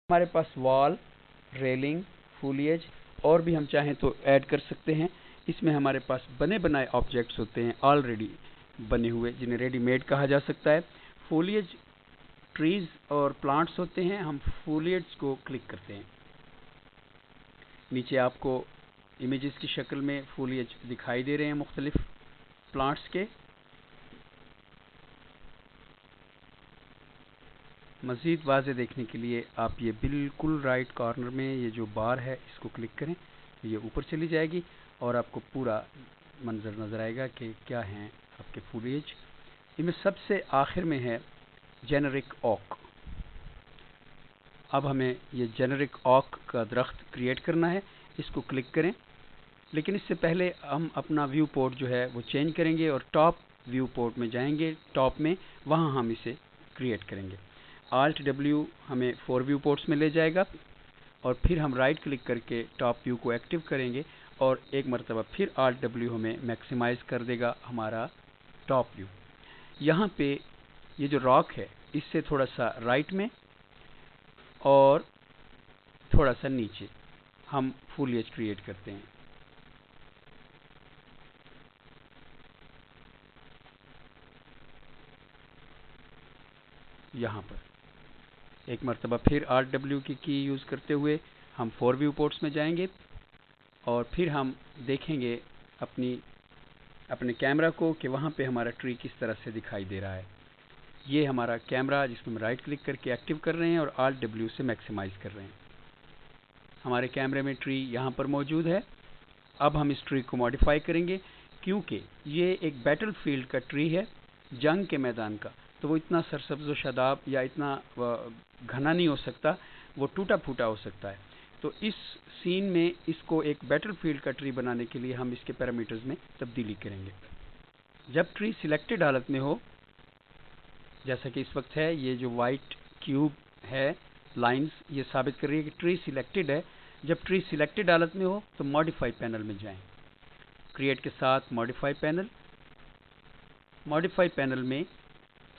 हमारे पास wall, railing, फूलिएज और भी हम चाहें तो ऐड कर सकते हैं। इसमें हमारे पास बने बनाए ऑब्जेक्ट्स होते हैं, ऑलरेडी बने हुए, जिन्हें रेडी मेड कहा जा सकता है। फूलिएज ट्रीज और प्लांट्स होते हैं। हम फूलिएज को क्लिक करते हैं, नीचे आपको इमेजेस की शक्ल में फूलिएज दिखाई दे रहे हैं मुख्तलिफ प्लांट्स के। मज़ीद वाज़े देखने के लिए आप ये बिल्कुल राइट कॉर्नर में ये जो बार है इसको क्लिक करें, ये ऊपर चली जाएगी और आपको पूरा मंजर नज़र आएगा कि क्या हैं आपके फूलिएज। इनमें सबसे आखिर में है जेनेरिक ओक। अब हमें ये जेनेरिक ओक का दरख्त क्रिएट करना है, इसको क्लिक करें। लेकिन इससे पहले हम अपना व्यू पोर्ट जो है वो चेंज करेंगे और टॉप व्यू पोर्ट में जाएंगे, टॉप में, वहाँ हम इसे क्रिएट करेंगे। Alt W हमें 4 व्यू पोर्ट्स में ले जाएगा और फिर हम राइट क्लिक करके टॉप व्यू को एक्टिव करेंगे और एक मरतबा फिर Alt W हमें मैक्सिमाइज कर देगा हमारा टॉप व्यू। यहाँ पे ये जो रॉक है इससे थोड़ा सा राइट में और थोड़ा सा नीचे हम फूलिएज क्रिएट करते हैं। यहाँ पर एक मरतबा फिर Alt W की यूज़ करते हुए हम 4 व्यू पोर्ट्स में जाएंगे और फिर हम देखेंगे अपने कैमरा को कि वहाँ पे हमारा ट्री किस तरह से दिखाई दे रहा है। ये हमारा कैमरा जिसमें हम राइट क्लिक करके एक्टिव कर रहे हैं और Alt W से मैक्सिमाइज कर रहे हैं। हमारे कैमरे में ट्री यहाँ पर मौजूद है। अब हम इस ट्री को मॉडिफाई करेंगे, क्योंकि ये एक बैटल फील्ड का ट्री है, जंग के मैदान का, तो वो इतना सरसब्ज़ व शादाब या इतना घना नहीं हो सकता, वो टूटा फूटा हो सकता है। तो इस सीन में इसको एक बैटल फील्ड का ट्री बनाने के लिए हम इसके पैरामीटर्स में तब्दीली करेंगे। जब ट्री सिलेक्टेड हालत में हो, जैसा कि इस वक्त है, ये जो वाइट क्यूब है, लाइंस, ये साबित कर रही है कि ट्री सिलेक्टेड है। जब ट्री सिलेक्टेड हालत में हो तो मॉडिफाई पैनल में जाएं, क्रिएट के साथ मॉडिफाई पैनल। मॉडिफाई पैनल में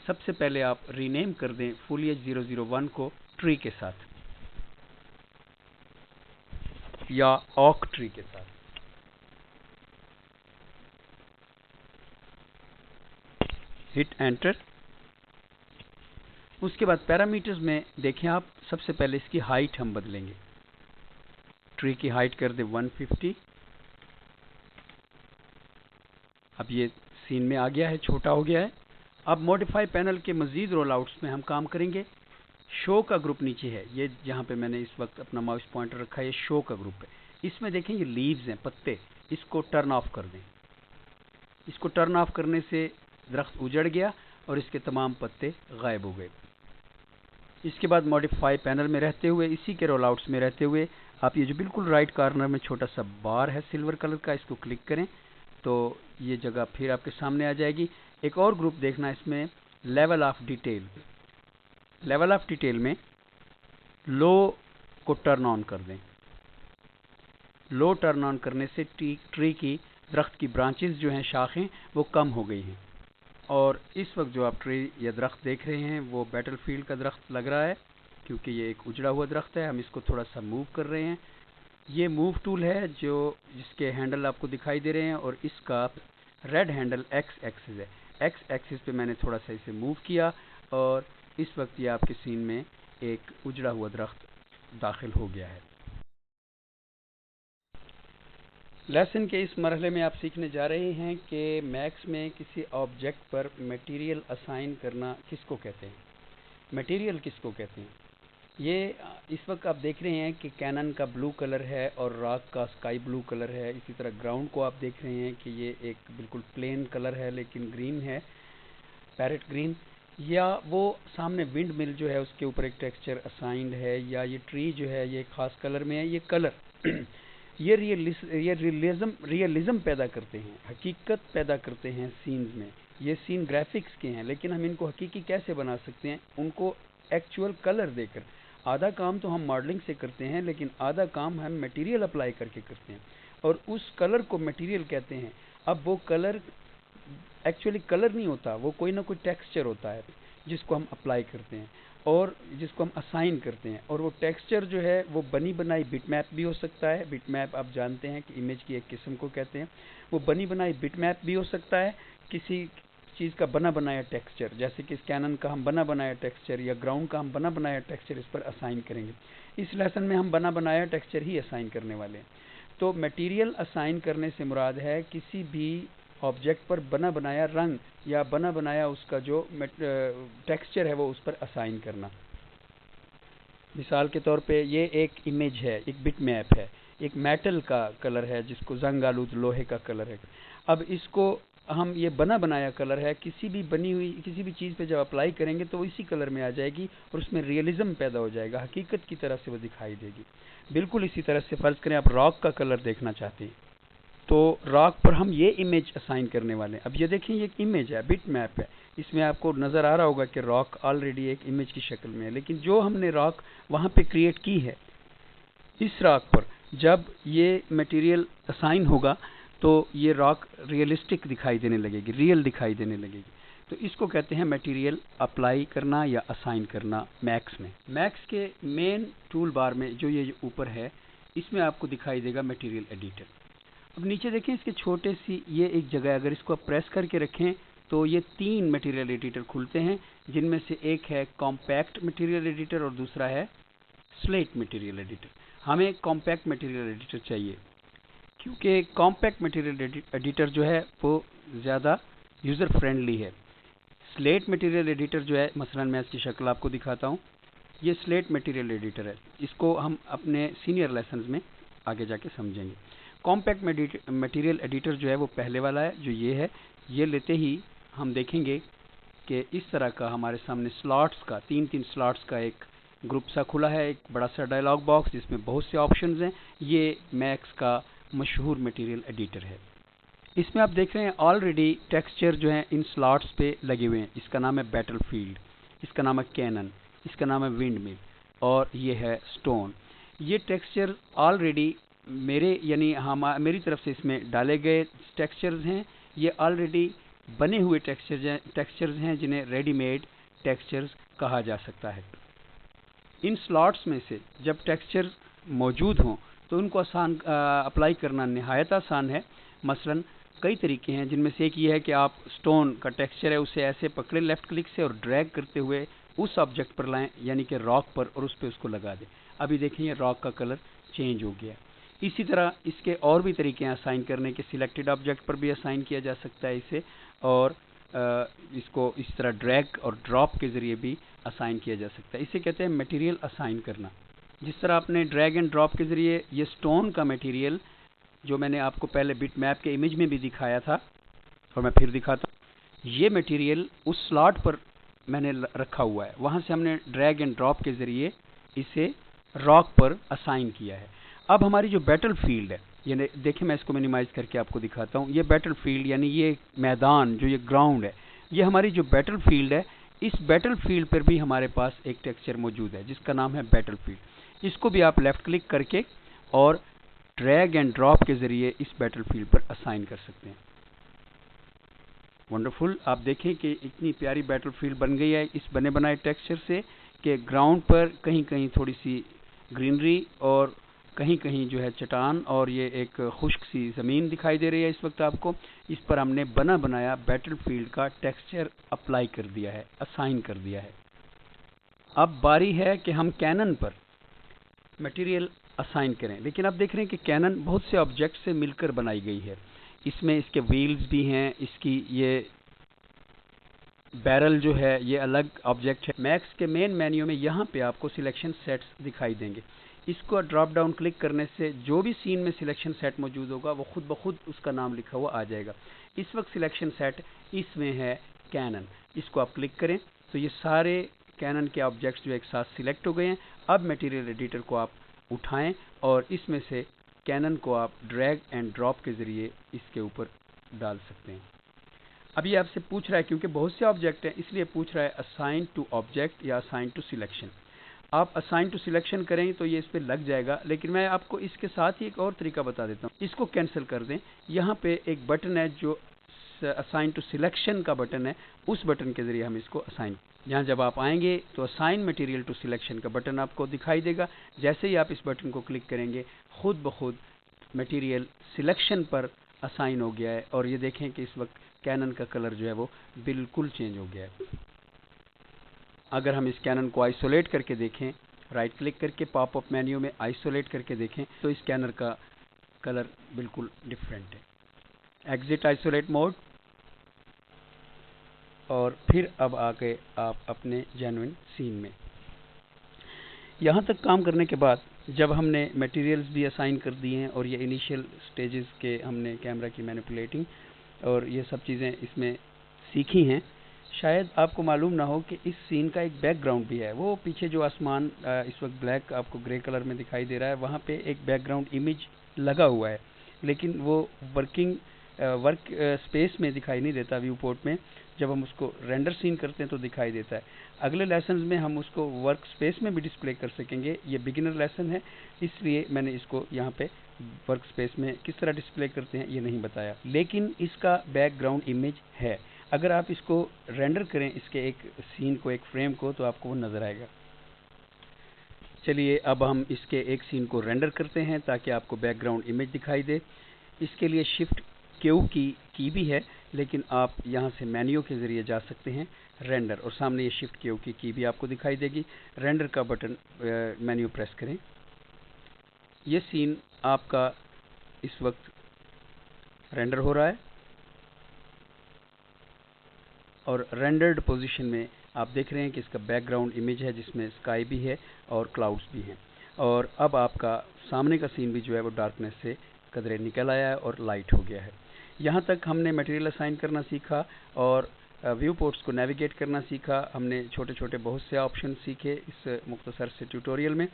सबसे पहले आप रीनेम कर दें फूलिएज 001 को ट्री के साथ या ऑक ट्री के साथ। Hit enter. उसके बाद पैरामीटर्स में देखें आप, सबसे पहले इसकी हाइट हम बदलेंगे। ट्री की हाइट कर दे 150। अब ये सीन में आ गया है, छोटा हो गया है। अब मॉडिफाई पैनल के मजीद रोल आउट्स में हम काम करेंगे। शो का ग्रुप नीचे है, ये जहाँ पे मैंने इस वक्त अपना माउस पॉइंटर रखा है, ये शो का ग्रुप है। इसमें देखें ये लीव्स हैं, पत्ते, इसको टर्न ऑफ कर दें। इसको टर्न ऑफ करने से दरख्त उजड़ गया और इसके तमाम पत्ते गायब हो गए। इसके बाद मॉडिफाई पैनल में रहते हुए, इसी के रोल आउट्स में रहते हुए, आप ये जो बिल्कुल राइट कॉर्नर में छोटा सा बार है सिल्वर कलर का, इसको क्लिक करें तो ये जगह फिर आपके सामने आ जाएगी। एक और ग्रुप देखना इसमें, level of detail. Level of detail में लो को टर्न ऑन कर दें। लो टर्न ऑन करने से ट्री की, दरख्त की ब्रांचेस जो हैं, शाखें, वो कम हो गई हैं। और इस वक्त जो आप ट्री या दरख्त देख रहे हैं वो बैटल फील्ड का दरख्त लग रहा है, क्योंकि ये एक उजड़ा हुआ दरख्त है। हम इसको थोड़ा सा मूव कर रहे हैं। ये मूव टूल है जिसके हैंडल आपको दिखाई दे रहे हैं और इसका रेड हैंडल एक्स एक्सिस है। एक्स एक्सिस पे मैंने थोड़ा सा इसे मूव किया और इस वक्त ये आपके सीन में एक उजड़ा हुआ दरख्त दाखिल हो गया है। लेसन के इस मरहले में आप सीखने जा रहे हैं कि मैक्स में किसी ऑब्जेक्ट पर मटेरियल असाइन करना किसको कहते हैं। मटेरियल किसको कहते हैं, ये इस वक्त आप देख रहे हैं कि कैनन का ब्लू कलर है और रॉक का स्काई ब्लू कलर है। इसी तरह ग्राउंड को आप देख रहे हैं कि ये एक बिल्कुल प्लेन कलर है लेकिन ग्रीन है, पैरेट ग्रीन। या वो सामने विंड मिल जो है उसके ऊपर एक टेक्सचर असाइंड है, या ये ट्री जो है ये खास कलर में है। ये कलर ये रियलिज्म पैदा करते हैं, हकीकत पैदा करते हैं सीन्स में। ये सीन ग्राफिक्स के हैं लेकिन हम इनको हकीकी कैसे बना सकते हैं, उनको एक्चुअल कलर देकर। आधा काम तो हम मॉडलिंग से करते हैं लेकिन आधा काम हम मटेरियल अप्लाई करके करते हैं और उस कलर को मटेरियल कहते हैं। अब वो कलर एक्चुअली कलर नहीं होता, वो कोई ना कोई टेक्सचर होता है। جس کو ہم اپلائی کرتے ہیں اور جس کو ہم اسائن کرتے ہیں. اور وہ ٹیکسچر جو ہے وہ بنی بنائی بٹ میپ بھی ہو سکتا ہے. بٹ میپ آپ جانتے ہیں کہ امیج کی ایک قسم کو کہتے ہیں. وہ بنی بنائی بٹ میپ بھی ہو سکتا ہے کسی چیز کا بنا بنایا ٹیکسچر، جیسے کہ کینن کا ہم بنا بنایا ٹیکسچر یا گراؤنڈ کا ہم بنا بنایا ٹیکسچر اس پر اسائن کریں گے. اس لیسن میں ہم بنا بنایا ٹیکسچر ہی اسائن کرنے والے ہیں. تو میٹیریل اسائن کرنے سے مراد ہے کسی بھی آبجیکٹ پر بنا بنایا رنگ یا بنا بنایا اس کا جو ٹیکسچر ہے وہ اس پر اسائن کرنا. مثال کے طور پہ یہ ایک امیج ہے، ایک بٹ میپ ہے، ایک میٹل کا کلر ہے جس کو زنگ آلود لوہے کا کلر ہے. اب اس کو ہم یہ بنا بنایا کلر ہے، کسی بھی بنی ہوئی کسی بھی چیز پہ جب اپلائی کریں گے تو وہ اسی کلر میں آ جائے گی اور اس میں ریئلزم پیدا ہو جائے گا، حقیقت کی طرح سے وہ دکھائی دے گی. بالکل اسی طرح سے فرض کریں آپ راک کا کلر دیکھنا چاہتے ہیں تو راک پر ہم یہ امیج اسائن کرنے والے ہیں. اب یہ دیکھیں یہ ایک امیج ہے، بٹ میپ ہے، اس میں آپ کو نظر آ رہا ہوگا کہ راک آلریڈی ایک امیج کی شکل میں ہے. لیکن جو ہم نے راک وہاں پہ کریٹ کی ہے، اس راک پر جب یہ میٹیریل اسائن ہوگا تو یہ راک ریئلسٹک دکھائی دینے لگے گی، ریئل دکھائی دینے لگے گی. تو اس کو کہتے ہیں میٹیریل اپلائی کرنا یا اسائن کرنا میکس میں. میکس کے مین ٹول بار میں جو یہ اوپر ہے اس میں آپ کو دکھائی دے گا میٹیریل ایڈیٹر. اب نیچے دیکھیں اس کے چھوٹے سی یہ ایک جگہ ہے، اگر اس کو آپ پریس کر کے رکھیں تو یہ 3 میٹیریل ایڈیٹر کھلتے ہیں، جن میں سے ایک ہے کمپیکٹ میٹیریل ایڈیٹر اور دوسرا ہے سلیٹ میٹیریل ایڈیٹر. ہمیں کمپیکٹ میٹیریل ایڈیٹر چاہیے کیونکہ کمپیکٹ میٹیریل ایڈیٹر جو ہے وہ زیادہ یوزر فرینڈلی ہے. سلیٹ میٹیریل ایڈیٹر جو ہے، مثلا میں اس کی شکل آپ کو دکھاتا ہوں، یہ سلیٹ میٹیریل ایڈیٹر ہے. اس کو ہم اپنے سینئر لیسنز میں آگے جا کے سمجھیں گے. کمپیکٹ میٹیریل ایڈیٹر جو ہے وہ پہلے والا ہے جو یہ ہے. یہ لیتے ہی ہم دیکھیں گے کہ اس طرح کا ہمارے سامنے سلاٹس کا 3 سلاٹس کا ایک گروپ سا کھلا ہے، ایک بڑا سا ڈائلاگ باکس جس میں بہت سے آپشنز ہیں. یہ میکس کا مشہور میٹیریل ایڈیٹر ہے. اس میں آپ دیکھ رہے ہیں آلریڈی ٹیکسچر جو ہیں ان سلاٹس پہ لگے ہوئے ہیں. اس کا نام ہے بیٹل فیلڈ، اس کا نام ہے کینن، اس کا نام ہے ونڈ مل اور یہ ہے سٹون. یہ ٹیکسچر آلریڈی میری طرف سے اس میں ڈالے گئے ٹیکسچرز ہیں. یہ آلریڈی بنے ہوئے ٹیکسچرز ہیں جنہیں ریڈی میڈ ٹیکسچرز کہا جا سکتا ہے. ان سلاٹس میں سے جب ٹیکسچر موجود ہوں تو ان کو اپلائی کرنا نہایت آسان ہے. مثلا کئی طریقے ہیں، جن میں سے ایک یہ ہے کہ آپ سٹون کا ٹیکسچر ہے اسے ایسے پکڑیں لیفٹ کلک سے اور ڈریگ کرتے ہوئے اس آبجیکٹ پر لائیں، یعنی کہ راک پر، اور اس پہ اس کو لگا دیں. ابھی دیکھیں یہ راک کا کلر چینج ہو گیا. اسی طرح اس کے اور بھی طریقے ہیں اسائن کرنے کے. سلیکٹڈ آبجیکٹ پر بھی اسائن کیا جا سکتا ہے اسے، اور اس کو اس طرح ڈریگ اور ڈراپ کے ذریعے بھی اسائن کیا جا سکتا ہے. اسے کہتے ہیں میٹیریل اسائن کرنا. جس طرح آپ نے ڈریگ اینڈ ڈراپ کے ذریعے یہ سٹون کا میٹیریل جو میں نے آپ کو پہلے بٹ میپ کے امیج میں بھی دکھایا تھا اور میں پھر دکھاتا ہوں، یہ میٹیریل اس سلاٹ پر میں نے رکھا ہوا ہے، وہاں سے ہم نے ڈریگ اینڈ ڈراپ کے ذریعے اسے راک پر اسائن کیا ہے. اب ہماری جو بیٹل فیلڈ ہے، یعنی دیکھیں میں اس کو منیمائز کر کے آپ کو دکھاتا ہوں. یہ بیٹل فیلڈ یعنی یہ میدان جو یہ گراؤنڈ ہے، یہ ہماری جو بیٹل فیلڈ ہے، اس بیٹل فیلڈ پر بھی ہمارے پاس ایک ٹیکسچر موجود ہے جس کا نام ہے بیٹل فیلڈ. اس کو بھی آپ لیفٹ کلک کر کے اور ڈریگ اینڈ ڈراپ کے ذریعے اس بیٹل فیلڈ پر اسائن کر سکتے ہیں. ونڈرفل. آپ دیکھیں کہ اتنی پیاری بیٹل فیلڈ بن گئی ہے اس بنے بنائے ٹیکسچر سے کہ گراؤنڈ پر کہیں کہیں تھوڑی سی گرینری اور کہیں کہیں جو ہے چٹان اور یہ ایک خشک سی زمین دکھائی دے رہی ہے اس وقت آپ کو. اس پر ہم نے بنا بنایا بیٹل فیلڈ کا ٹیکسچر اپلائی کر دیا ہے، اسائن کر دیا ہے. اب باری ہے کہ ہم کینن پر میٹیریل اسائن کریں. لیکن اب دیکھ رہے ہیں کہ کینن بہت سے آبجیکٹ سے مل کر بنائی گئی ہے. اس میں اس کے ویلز بھی ہیں، اس کی یہ بیرل جو ہے یہ الگ آبجیکٹ ہے. میکس کے مین مینیو میں یہاں پہ آپ کو سلیکشن سیٹس دکھائی دیں گے. اس کو ڈراپ ڈاؤن کلک کرنے سے جو بھی سین میں سلیکشن سیٹ موجود ہوگا وہ خود بخود اس کا نام لکھا ہوا آ جائے گا. اس وقت سلیکشن سیٹ اس میں ہے کینن. اس کو آپ کلک کریں تو یہ سارے کینن کے آبجیکٹس جو ایک ساتھ سلیکٹ ہو گئے ہیں. اب میٹیریل ایڈیٹر کو آپ اٹھائیں اور اس میں سے کینن کو آپ ڈریگ اینڈ ڈراپ کے ذریعے اس کے اوپر ڈال سکتے ہیں. اب یہ آپ سے پوچھ رہا ہے کیونکہ بہت سے آبجیکٹ ہیں اس لیے پوچھ رہا ہے اسائن ٹو آبجیکٹ یا اسائن ٹو سلیکشن. آپ اسائن ٹو سلیکشن کریں تو یہ اس پہ لگ جائے گا، لیکن میں آپ کو اس کے ساتھ ہی ایک اور طریقہ بتا دیتا ہوں. اس کو کینسل کر دیں. یہاں پہ ایک بٹن ہے جو इस असाइन टू सिलेक्शन का बटन है, उस बटन के ज़रिए हम इसको असाइन, यहाँ जब आप आएंगे तो असाइन मटेरियल टू सिलेक्शन का बटन आपको दिखाई देगा। जैसे ही आप इस बटन को क्लिक करेंगे खुद ब खुद मटेरियल सिलेक्शन पर असाइन हो गया है, और ये देखें कि इस वक्त कैनन का कलर जो है वो बिल्कुल चेंज हो गया है। अगर हम इस कैनन को आइसोलेट करके देखें, राइट क्लिक करके पॉप अप मेन्यू में आइसोलेट करके देखें, तो इस कैनन का कलर बिल्कुल डिफरेंट है। एग्जिट आइसोलेट मोड, और फिर अब आके आप अपने जेन्युइन सीन में। यहाँ तक काम करने के बाद जब हमने मटेरियल्स भी असाइन कर दिए हैं और ये इनिशियल स्टेजेस के हमने कैमरा की मैनिपुलेटिंग और ये सब चीज़ें इसमें सीखी हैं, शायद आपको मालूम ना हो कि इस सीन का एक बैकग्राउंड भी है। वो पीछे जो आसमान इस वक्त ब्लैक आपको ग्रे कलर में दिखाई दे रहा है, वहाँ पे एक बैकग्राउंड इमेज लगा हुआ है, लेकिन वो वर्क स्पेस में दिखाई नहीं देता। व्यू पोर्ट में जब हम उसको रेंडर सीन करते हैं तो दिखाई देता है। अगले लेसन में हम उसको वर्क स्पेस में भी डिस्प्ले कर सकेंगे। ये बिगिनर लेसन है, इसलिए मैंने इसको यहाँ पे वर्क स्पेस में किस तरह डिस्प्ले करते हैं ये नहीं बताया, लेकिन इसका बैकग्राउंड इमेज है। अगर आप इसको रेंडर करें, इसके एक सीन को, एक फ्रेम को, तो आपको वो नज़र आएगा। चलिए अब हम इसके एक सीन को रेंडर करते हैं ताकि आपको बैकग्राउंड इमेज दिखाई दे। इसके लिए शिफ्ट क्यू की भी है, लेकिन आप यहाँ से मेन्यू के ज़रिए जा सकते हैं रेंडर, और सामने ये शिफ्ट क्यू की भी आपको दिखाई देगी। रेंडर का बटन मेन्यू प्रेस करें। ये सीन आपका इस वक्त रेंडर हो रहा है, और रेंडर्ड पोजीशन में आप देख रहे हैं कि इसका बैकग्राउंड इमेज है जिसमें स्काई भी है और क्लाउड्स भी हैं। और अब आपका सामने का सीन भी जो है वो डार्कनेस से कदरे निकल आया है और लाइट हो गया है। यहाँ तक हमने मटेरियल असाइन करना सीखा और व्यू पोर्ट्स को नेविगेट करना सीखा। हमने छोटे छोटे बहुत से ऑप्शन सीखे इस मुख्तसर से ट्यूटोरियल में,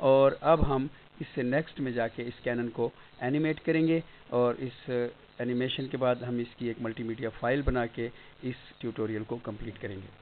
और अब हम इससे नेक्स्ट में जाके इस कैनन को एनिमेट करेंगे, और इस एनिमेशन के बाद हम इसकी एक मल्टीमीडिया फाइल बना के इस ट्यूटोरियल को कंप्लीट करेंगे।